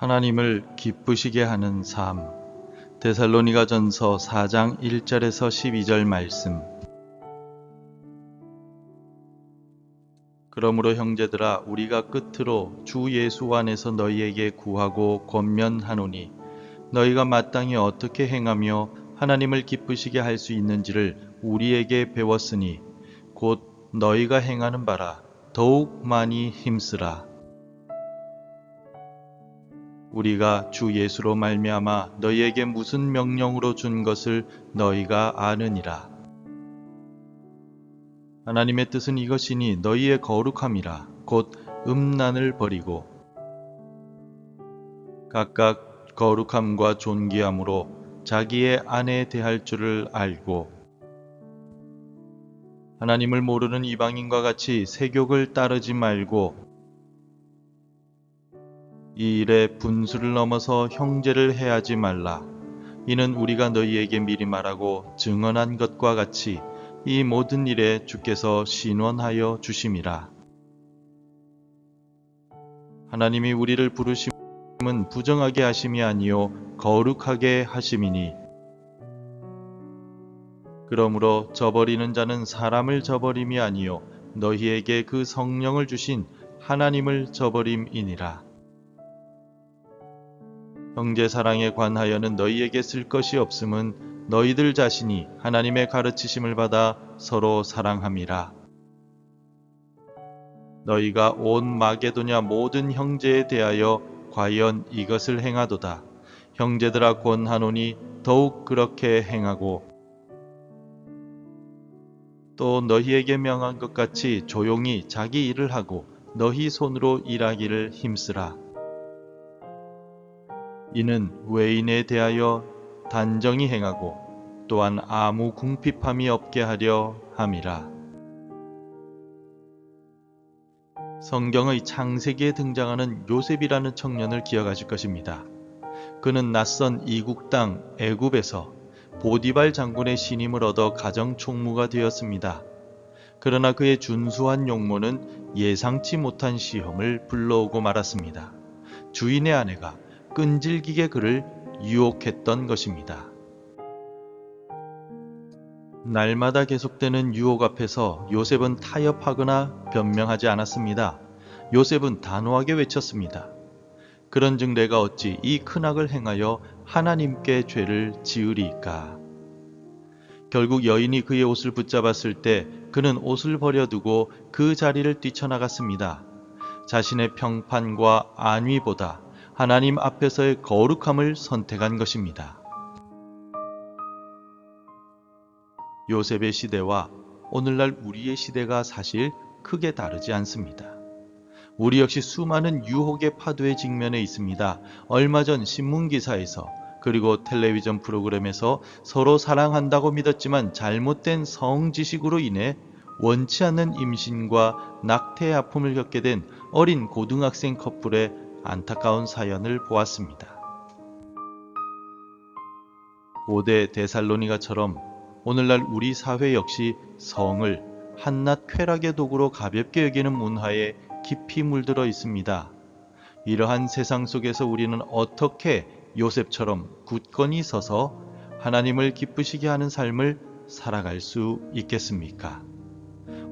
하나님을 기쁘시게 하는 삶. 데살로니가전서 4장 1절에서 12절 말씀. 그러므로 형제들아, 우리가 끝으로 주 예수 안에서 너희에게 구하고 권면하노니, 너희가 마땅히 어떻게 행하며 하나님을 기쁘시게 할 수 있는지를 우리에게 배웠으니 곧 너희가 행하는 바라 더욱 많이 힘쓰라. 우리가 주 예수로 말미암아 너희에게 무슨 명령으로 준 것을 너희가 아느니라. 하나님의 뜻은 이것이니 너희의 거룩함이라. 곧 음란을 버리고 각각 거룩함과 존귀함으로 자기의 아내에 대할 줄을 알고, 하나님을 모르는 이방인과 같이 세욕을 따르지 말고 이 일에 분수를 넘어서 형제를 해하지 말라. 이는 우리가 너희에게 미리 말하고 증언한 것과 같이 이 모든 일에 주께서 신원하여 주심이라. 하나님이 우리를 부르심은 부정하게 하심이 아니요 거룩하게 하심이니, 그러므로 저버리는 자는 사람을 저버림이 아니요 너희에게 그 성령을 주신 하나님을 저버림이니라. 형제 사랑에 관하여는 너희에게 쓸 것이 없음은 너희들 자신이 하나님의 가르치심을 받아 서로 사랑함이라. 너희가 온 마게도냐 모든 형제에 대하여 과연 이것을 행하도다. 형제들아 권하노니 더욱 그렇게 행하고, 또 너희에게 명한 것 같이 조용히 자기 일을 하고 너희 손으로 일하기를 힘쓰라. 이는 외인에 대하여 단정히 행하고 또한 아무 궁핍함이 없게 하려 함이라. 성경의 창세기에 등장하는 요셉이라는 청년을 기억하실 것입니다. 그는 낯선 이국 땅 애굽에서 보디발 장군의 신임을 얻어 가정 총무가 되었습니다. 그러나 그의 준수한 용모는 예상치 못한 시험을 불러오고 말았습니다. 주인의 아내가 끈질기게 그를 유혹했던 것입니다. 날마다 계속되는 유혹 앞에서 요셉은 타협하거나 변명하지 않았습니다. 요셉은 단호하게 외쳤습니다. 그런즉 내가 어찌 이 큰 악을 행하여 하나님께 죄를 지으리까? 결국 여인이 그의 옷을 붙잡았을 때 그는 옷을 버려두고 그 자리를 뛰쳐나갔습니다. 자신의 평판과 안위보다 하나님 앞에서의 거룩함을 선택한 것입니다. 요셉의 시대와 오늘날 우리의 시대가 사실 크게 다르지 않습니다. 우리 역시 수많은 유혹의 파도에 직면해 있습니다. 얼마 전 신문기사에서 그리고 텔레비전 프로그램에서 서로 사랑한다고 믿었지만 잘못된 성지식으로 인해 원치 않는 임신과 낙태의 아픔을 겪게 된 어린 고등학생 커플의 안타까운 사연을 보았습니다. 고대 데살로니가처럼 오늘날 우리 사회 역시 성을 한낱 쾌락의 도구로 가볍게 여기는 문화에 깊이 물들어 있습니다. 이러한 세상 속에서 우리는 어떻게 요셉처럼 굳건히 서서 하나님을 기쁘시게 하는 삶을 살아갈 수 있겠습니까?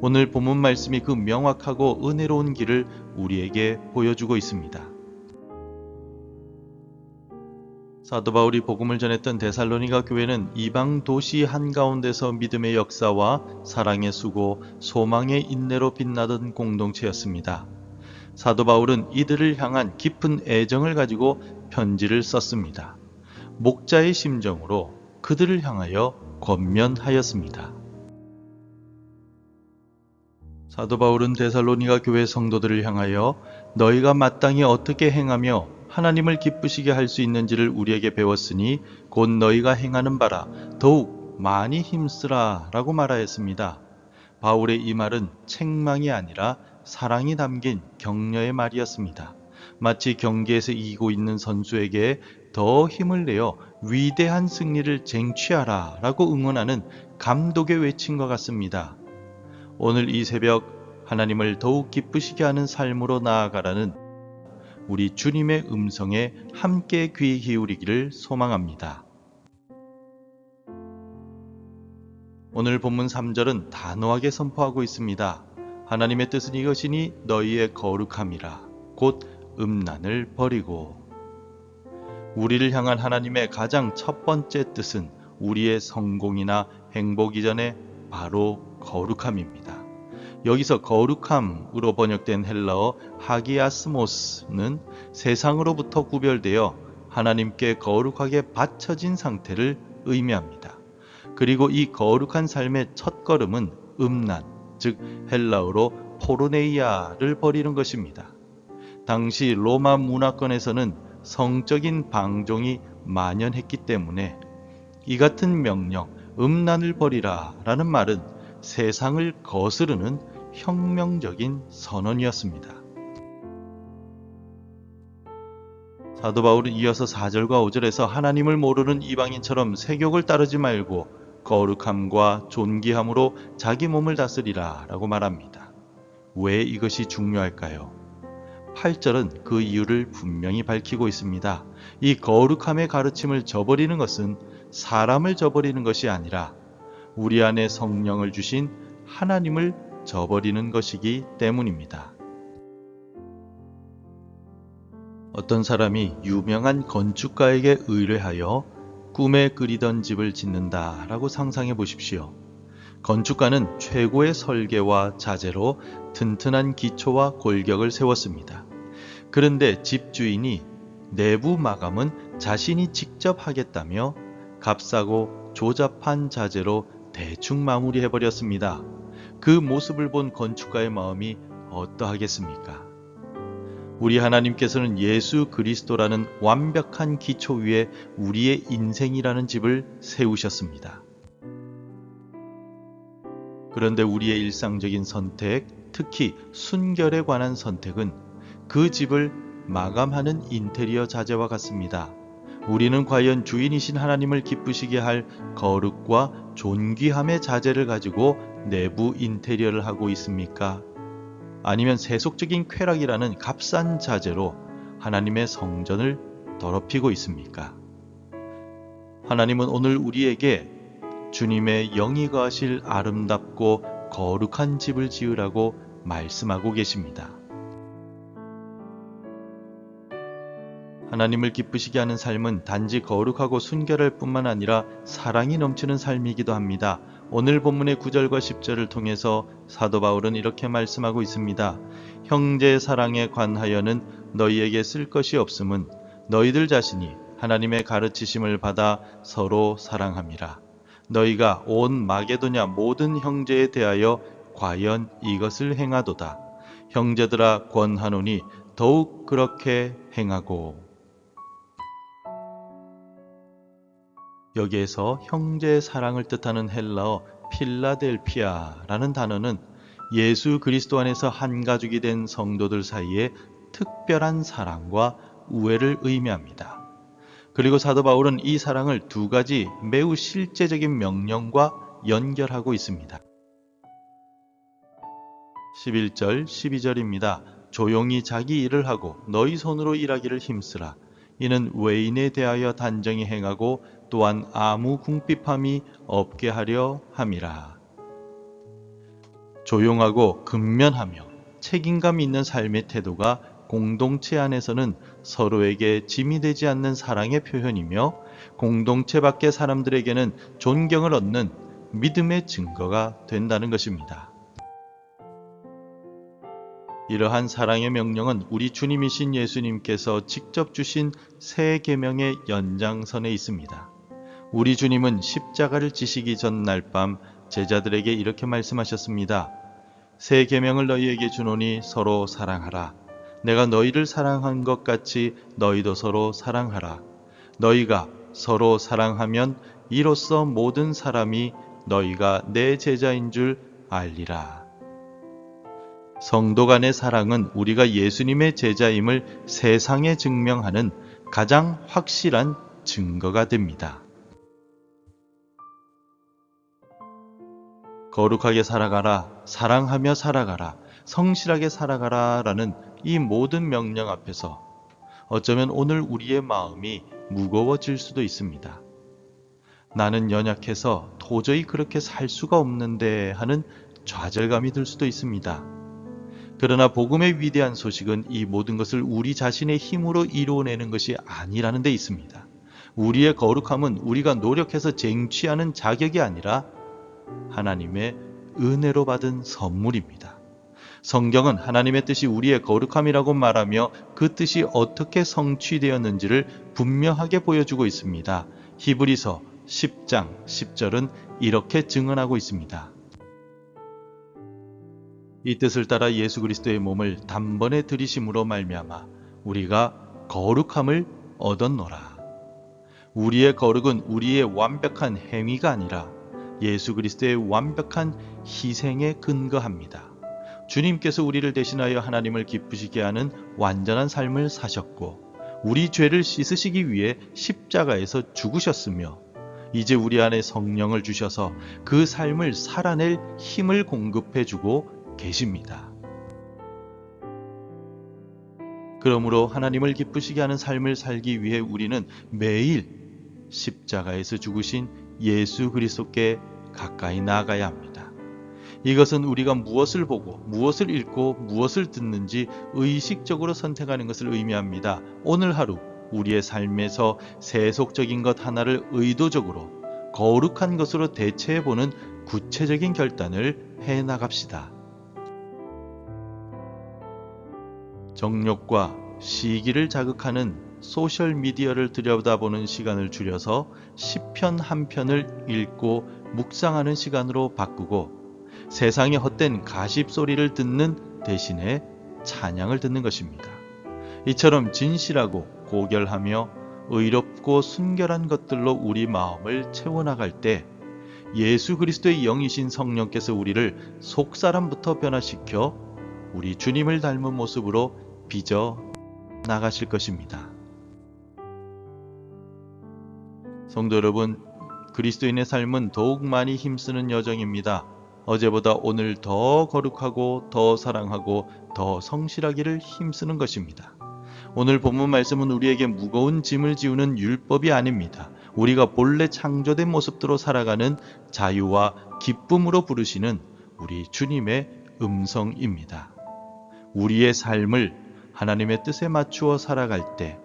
오늘 본문 말씀이 그 명확하고 은혜로운 길을 우리에게 보여주고 있습니다. 사도 바울이 복음을 전했던 데살로니가 교회는 이방 도시 한가운데서 믿음의 역사와 사랑의 수고, 소망의 인내로 빛나던 공동체였습니다. 사도 바울은 이들을 향한 깊은 애정을 가지고 편지를 썼습니다. 목자의 심정으로 그들을 향하여 권면하였습니다. 사도 바울은 데살로니가 교회 성도들을 향하여 너희가 마땅히 어떻게 행하며 하나님을 기쁘시게 할 수 있는지를 우리에게 배웠으니 곧 너희가 행하는 바라 더욱 많이 힘쓰라 라고 말하였습니다. 바울의 이 말은 책망이 아니라 사랑이 담긴 격려의 말이었습니다. 마치 경기에서 이기고 있는 선수에게 더 힘을 내어 위대한 승리를 쟁취하라 라고 응원하는 감독의 외침과 같습니다. 오늘 이 새벽 하나님을 더욱 기쁘시게 하는 삶으로 나아가라는 우리 주님의 음성에 함께 귀 기울이기를 소망합니다. 오늘 본문 3절은 단호하게 선포하고 있습니다. 하나님의 뜻은 이것이니 너희의 거룩함이라 곧 음란을 버리고. 우리를 향한 하나님의 가장 첫 번째 뜻은 우리의 성공이나 행복 이전에 바로 거룩함입니다. 여기서 거룩함으로 번역된 헬라어 하기아스모스는 세상으로부터 구별되어 하나님께 거룩하게 바쳐진 상태를 의미합니다. 그리고 이 거룩한 삶의 첫걸음은 음란, 즉 헬라어로 포르네이아를 버리는 것입니다. 당시 로마 문화권에서는 성적인 방종이 만연했기 때문에 이 같은 명령, 음란을 버리라 라는 말은 세상을 거스르는 혁명적인 선언이었습니다. 사도 바울은 이어서 4절과 5절에서 하나님을 모르는 이방인처럼 세욕을 따르지 말고 거룩함과 존귀함으로 자기 몸을 다스리라 라고 말합니다. 왜 이것이 중요할까요? 8절은 그 이유를 분명히 밝히고 있습니다. 이 거룩함의 가르침을 저버리는 것은 사람을 저버리는 것이 아니라 우리 안에 성령을 주신 하나님을 저버리는 것이기 때문입니다. 어떤 사람이 유명한 건축가에게 의뢰하여 꿈에 그리던 집을 짓는다라고 상상해 보십시오. 건축가는 최고의 설계와 자재로 튼튼한 기초와 골격을 세웠습니다. 그런데 집주인이 내부 마감은 자신이 직접 하겠다며 값싸고 조잡한 자재로 대충 마무리해버렸습니다. 그 모습을 본 건축가의 마음이 어떠하겠습니까? 우리 하나님께서는 예수 그리스도라는 완벽한 기초 위에 우리의 인생이라는 집을 세우셨습니다. 그런데 우리의 일상적인 선택, 특히 순결에 관한 선택은 그 집을 마감하는 인테리어 자재와 같습니다. 우리는 과연 주인이신 하나님을 기쁘시게 할 거룩과 존귀함의 자재를 가지고 내부 인테리어를 하고 있습니까? 아니면 세속적인 쾌락이라는 값싼 자재로 하나님의 성전을 더럽히고 있습니까? 하나님은 오늘 우리에게 주님의 영이 거하실 아름답고 거룩한 집을 지으라고 말씀하고 계십니다. 하나님을 기쁘시게 하는 삶은 단지 거룩하고 순결할 뿐만 아니라 사랑이 넘치는 삶이기도 합니다. 오늘 본문의 9절과 10절을 통해서 사도 바울은 이렇게 말씀하고 있습니다. 형제 사랑에 관하여는 너희에게 쓸 것이 없음은 너희들 자신이 하나님의 가르치심을 받아 서로 사랑함이라. 너희가 온 마게도냐 모든 형제에 대하여 과연 이것을 행하도다. 형제들아 권하노니 더욱 그렇게 행하고. 여기에서 형제의 사랑을 뜻하는 헬라어 필라델피아라는 단어는 예수 그리스도 안에서 한 가족이 된 성도들 사이에 특별한 사랑과 우애를 의미합니다. 그리고 사도 바울은 이 사랑을 두 가지 매우 실제적인 명령과 연결하고 있습니다. 11절, 12절입니다. 조용히 자기 일을 하고 너희 손으로 일하기를 힘쓰라. 이는 외인에 대하여 단정히 행하고 또한 아무 궁핍함이 없게 하려 함이라. 조용하고 근면하며 책임감 있는 삶의 태도가 공동체 안에서는 서로에게 짐이 되지 않는 사랑의 표현이며 공동체 밖의 사람들에게는 존경을 얻는 믿음의 증거가 된다는 것입니다. 이러한 사랑의 명령은 우리 주님이신 예수님께서 직접 주신 새 계명의 연장선에 있습니다. 우리 주님은 십자가를 지시기 전날 밤 제자들에게 이렇게 말씀하셨습니다. 새 계명을 너희에게 주노니 서로 사랑하라. 내가 너희를 사랑한 것 같이 너희도 서로 사랑하라. 너희가 서로 사랑하면 이로써 모든 사람이 너희가 내 제자인 줄 알리라. 성도 간의 사랑은 우리가 예수님의 제자임을 세상에 증명하는 가장 확실한 증거가 됩니다. 거룩하게 살아가라, 사랑하며 살아가라, 성실하게 살아가라 라는 이 모든 명령 앞에서 어쩌면 오늘 우리의 마음이 무거워질 수도 있습니다. 나는 연약해서 도저히 그렇게 살 수가 없는데 하는 좌절감이 들 수도 있습니다. 그러나 복음의 위대한 소식은 이 모든 것을 우리 자신의 힘으로 이루어내는 것이 아니라는 데 있습니다. 우리의 거룩함은 우리가 노력해서 쟁취하는 자격이 아니라 하나님의 은혜로 받은 선물입니다. 성경은 하나님의 뜻이 우리의 거룩함이라고 말하며 그 뜻이 어떻게 성취되었는지를 분명하게 보여주고 있습니다. 히브리서 10장 10절은 이렇게 증언하고 있습니다. 이 뜻을 따라 예수 그리스도의 몸을 단번에 들이심으로 말미암아 우리가 거룩함을 얻었노라. 우리의 거룩은 우리의 완벽한 행위가 아니라 예수 그리스도의 완벽한 희생에 근거합니다. 주님께서 우리를 대신하여 하나님을 기쁘시게 하는 완전한 삶을 사셨고 우리 죄를 씻으시기 위해 십자가에서 죽으셨으며 이제 우리 안에 성령을 주셔서 그 삶을 살아낼 힘을 공급해주고 계십니다. 그러므로 하나님을 기쁘시게 하는 삶을 살기 위해 우리는 매일 십자가에서 죽으신 예수 그리스도께 가까이 나아가야 합니다. 이것은 우리가 무엇을 보고 무엇을 읽고 무엇을 듣는지 의식적으로 선택하는 것을 의미합니다. 오늘 하루 우리의 삶에서 세속적인 것 하나를 의도적으로 거룩한 것으로 대체해보는 구체적인 결단을 해나갑시다. 정욕과 시기를 자극하는 소셜미디어를 들여다보는 시간을 줄여서 시편 한 편을 읽고 묵상하는 시간으로 바꾸고 세상의 헛된 가십소리를 듣는 대신에 찬양을 듣는 것입니다. 이처럼 진실하고 고결하며 의롭고 순결한 것들로 우리 마음을 채워나갈 때 예수 그리스도의 영이신 성령께서 우리를 속사람부터 변화시켜 우리 주님을 닮은 모습으로 빚어 나가실 것입니다. 성도 여러분, 그리스도인의 삶은 더욱 많이 힘쓰는 여정입니다. 어제보다 오늘 더 거룩하고 더 사랑하고 더 성실하기를 힘쓰는 것입니다. 오늘 본문 말씀은 우리에게 무거운 짐을 지우는 율법이 아닙니다. 우리가 본래 창조된 모습대로 살아가는 자유와 기쁨으로 부르시는 우리 주님의 음성입니다. 우리의 삶을 하나님의 뜻에 맞추어 살아갈 때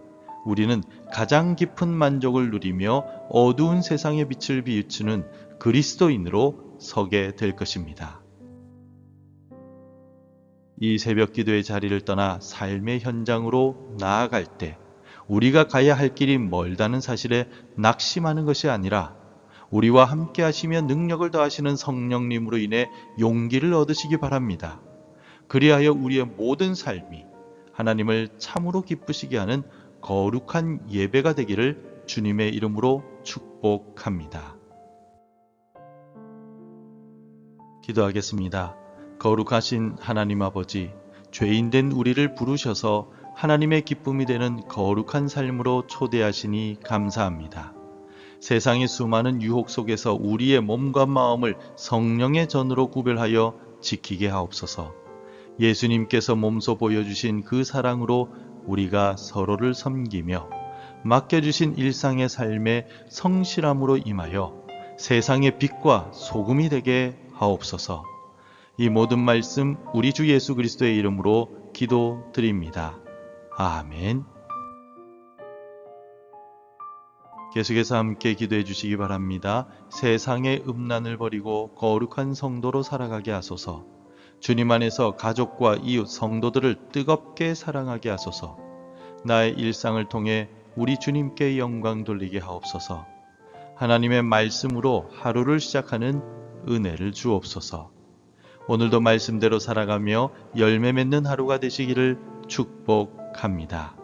우리는 가장 깊은 만족을 누리며 어두운 세상의 빛을 비추는 그리스도인으로 서게 될 것입니다. 이 새벽 기도의 자리를 떠나 삶의 현장으로 나아갈 때 우리가 가야 할 길이 멀다는 사실에 낙심하는 것이 아니라 우리와 함께 하시며 능력을 더하시는 성령님으로 인해 용기를 얻으시기 바랍니다. 그리하여 우리의 모든 삶이 하나님을 참으로 기쁘시게 하는 거룩한 예배가 되기를 주님의 이름으로 축복합니다. 기도하겠습니다. 거룩하신 하나님 아버지, 죄인된 우리를 부르셔서 하나님의 기쁨이 되는 거룩한 삶으로 초대하시니 감사합니다. 세상의 수많은 유혹 속에서 우리의 몸과 마음을 성령의 전으로 구별하여 지키게 하옵소서. 예수님께서 몸소 보여주신 그 사랑으로 우리가 서로를 섬기며 맡겨주신 일상의 삶에 성실함으로 임하여 세상의 빛과 소금이 되게 하옵소서. 이 모든 말씀 우리 주 예수 그리스도의 이름으로 기도드립니다. 아멘. 계속해서 함께 기도해 주시기 바랍니다. 세상의 음란을 버리고 거룩한 성도로 살아가게 하소서. 주님 안에서 가족과 이웃 성도들을 뜨겁게 사랑하게 하소서. 나의 일상을 통해 우리 주님께 영광 돌리게 하옵소서. 하나님의 말씀으로 하루를 시작하는 은혜를 주옵소서. 오늘도 말씀대로 살아가며 열매 맺는 하루가 되시기를 축복합니다.